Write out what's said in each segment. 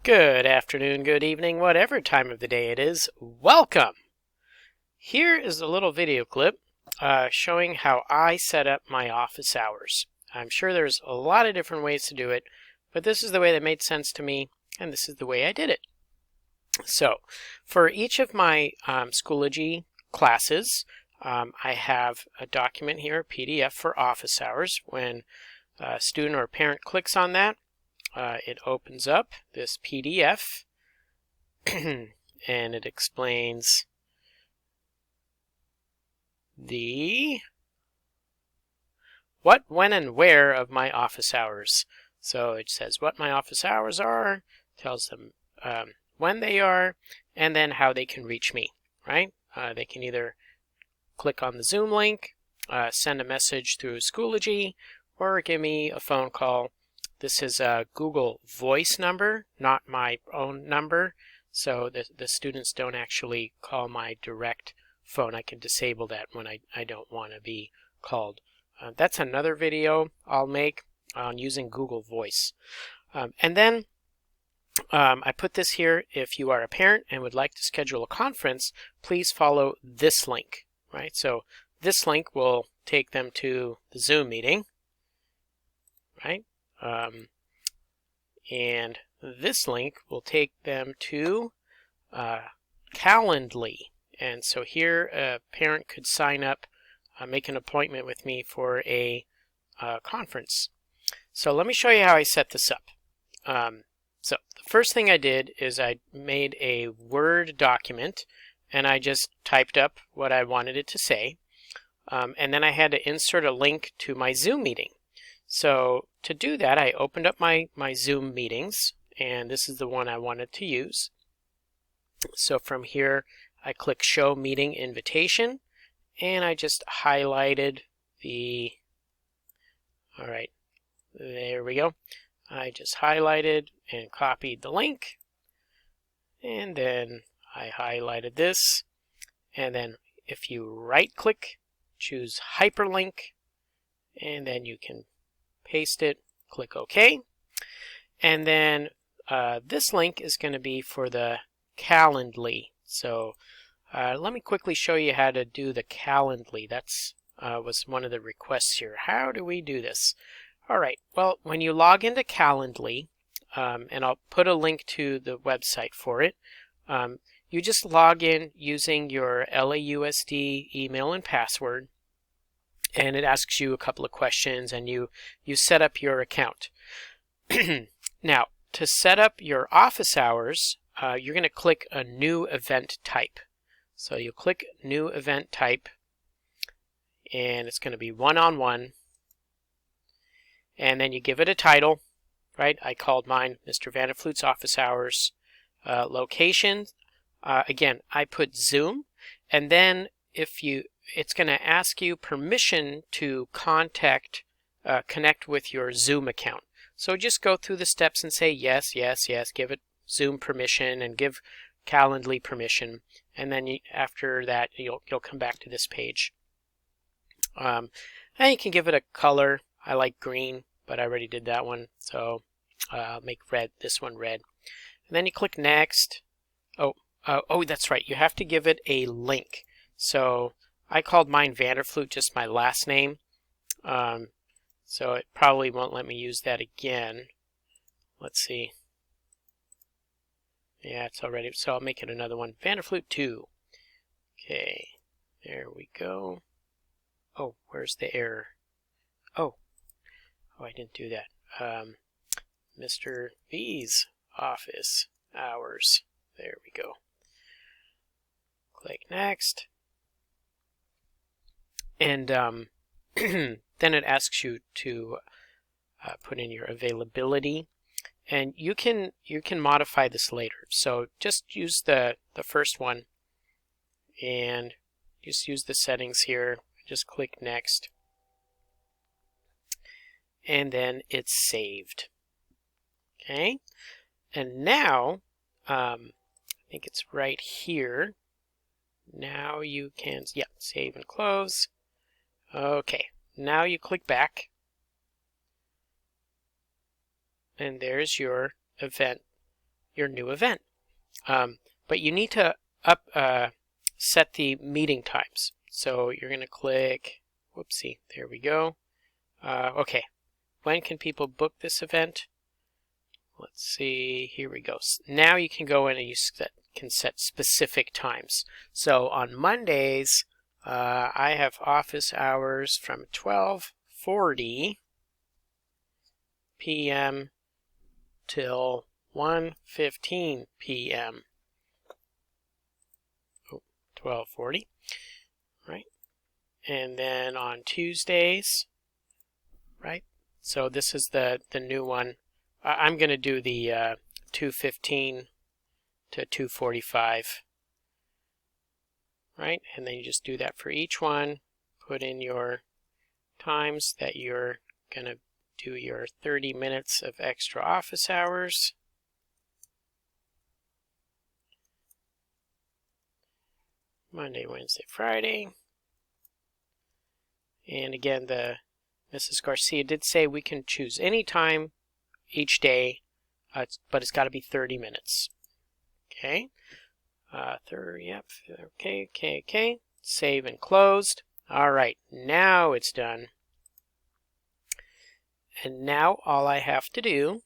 Good afternoon, good evening, whatever time of the day it is. Welcome! Here is a little video clip showing how I set up my office hours. I'm sure there's a lot of different ways to do it, but this is the way that made sense to me, and this is the way I did it. So, for each of my Schoology classes, I have a document here, a PDF for office hours. When a student or a parent clicks on that, it opens up this PDF and it explains the what, when, and where of my office hours. So it says what my office hours are, tells them when they are, and then how they can reach me, right? They can either click on the Zoom link, send a message through Schoology, or give me a phone call. This is a Google Voice number, not my own number, so the students don't actually call my direct phone. I can disable that when I don't want to be called. That's another video I'll make on using Google Voice. And then I put this here. If you are a parent and would like to schedule a conference, please follow this link, right? So this link will take them to the Zoom meeting, right? And this link will take them to Calendly. And so here a parent could sign up, make an appointment with me for a conference. So let me show you how I set this up. So the first thing I did is I made a Word document and I just typed up what I wanted it to say. And then I had to insert a link to my Zoom meeting. So to do that, I opened up my Zoom meetings, and this is the one I wanted to use. So from here, I click Show Meeting Invitation, and I just highlighted all right, there we go. I just highlighted and copied the link, and then I highlighted this, and then if you right-click, choose Hyperlink, and then you can paste it, click OK, and then this link is going to be for the Calendly. So let me quickly show you how to do the Calendly. That's was one of the requests here. How do we do this? All right, well, when you log into Calendly, and I'll put a link to the website for it, you just log in using your LAUSD email and password, and it asks you a couple of questions, and you set up your account. Now, to set up your office hours, you're going to click a new event type. So you'll click new event type, and it's going to be one-on-one, and then you give it a title, right? I called mine Mr. Vanderflute's office hours. Location, again, I put Zoom, and then it's going to ask you permission to connect with your Zoom account. So just go through the steps and say yes, yes, yes, give it Zoom permission and give Calendly permission, and then after that you'll come back to this page. And you can give it a color. I like green, but I already did that one, so I'll make this one red. And then you click next. Oh, that's right, you have to give it a link. So I called mine Vanderflute, just my last name. So it probably won't let me use that again. Let's see. Yeah, it's already, so I'll make it another one. Vanderflute 2. Okay, there we go. Oh, where's the error? Oh, I didn't do that. Mr. V's office hours. There we go. Click next. And then it asks you to put in your availability, and you can modify this later. So just use the first one, and just use the settings here. Just click next, and then it's saved. Okay, and now I think it's right here. Now you can, yeah, save and close. Okay, now you click back, and there's your event your new event. But you need to set the meeting times. So you're going to click, whoopsie, there we go. Okay, when can people book this event? Let's see, here we go. Now you can go in and you can set specific times. So on Mondays, I have office hours from 12:40 p.m. till 1:15 p.m. 12:40, right? And then on Tuesdays, right? So this is the new one. I'm going to do the 2:15 to 2:45, right? And then you just do that for each one. Put in your times that you're going to do your 30 minutes of extra office hours. Monday, Wednesday, Friday. And again, Mrs. Garcia did say we can choose any time each day, but it's got to be 30 minutes. Okay. Yep. Okay. Save and closed. All right. Now it's done. And now all I have to do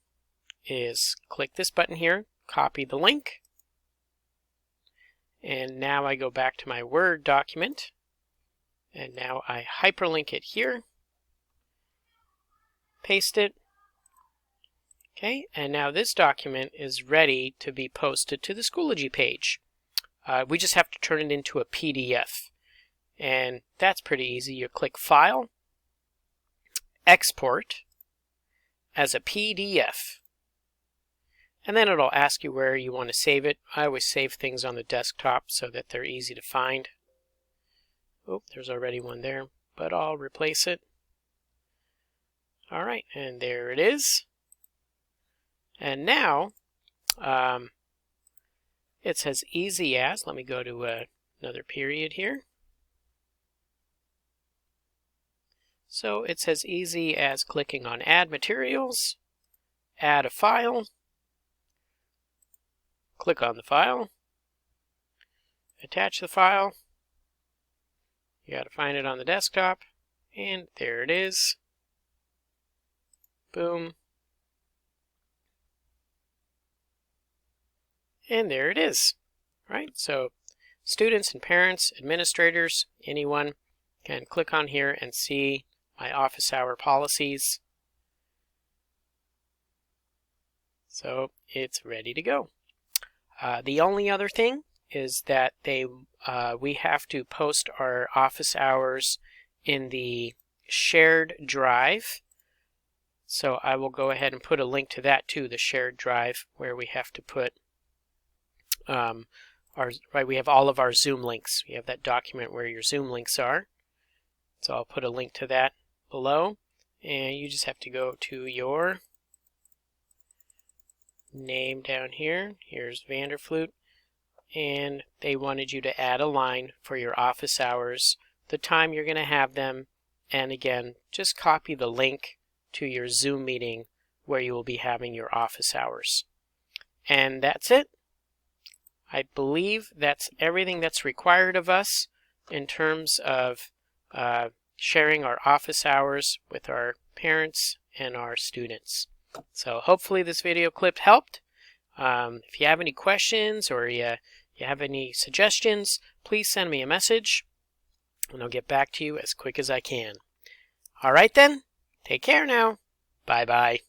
is click this button here, copy the link. And now I go back to my Word document. And now I hyperlink it here. Paste it. Okay, and now this document is ready to be posted to the Schoology page. We just have to turn it into a PDF. And that's pretty easy. You click File, Export as a PDF. And then it'll ask you where you want to save it. I always save things on the desktop so that they're easy to find. Oh, there's already one there, but I'll replace it. All right, and there it is. And now it's as easy as, let me go to another period here. So it's as easy as clicking on Add Materials, add a file, click on the file, attach the file. You got to find it on the desktop, and there it is. Boom. And there it is, right? So students and parents, administrators, anyone can click on here and see my office hour policies. So it's ready to go. The only other thing is that we have to post our office hours in the shared drive. So I will go ahead and put a link to that too, the shared drive, where we have to put we have all of our Zoom links. We have that document where your Zoom links are. So I'll put a link to that below, and you just have to go to your name down here. Here's Vanderfloot, and they wanted you to add a line for your office hours, the time you're going to have them, and again, just copy the link to your Zoom meeting where you will be having your office hours. And that's it. I believe that's everything that's required of us in terms of sharing our office hours with our parents and our students. So hopefully this video clip helped. If you have any questions or you have any suggestions, please send me a message and I'll get back to you as quick as I can. All right then, take care now. Bye-bye.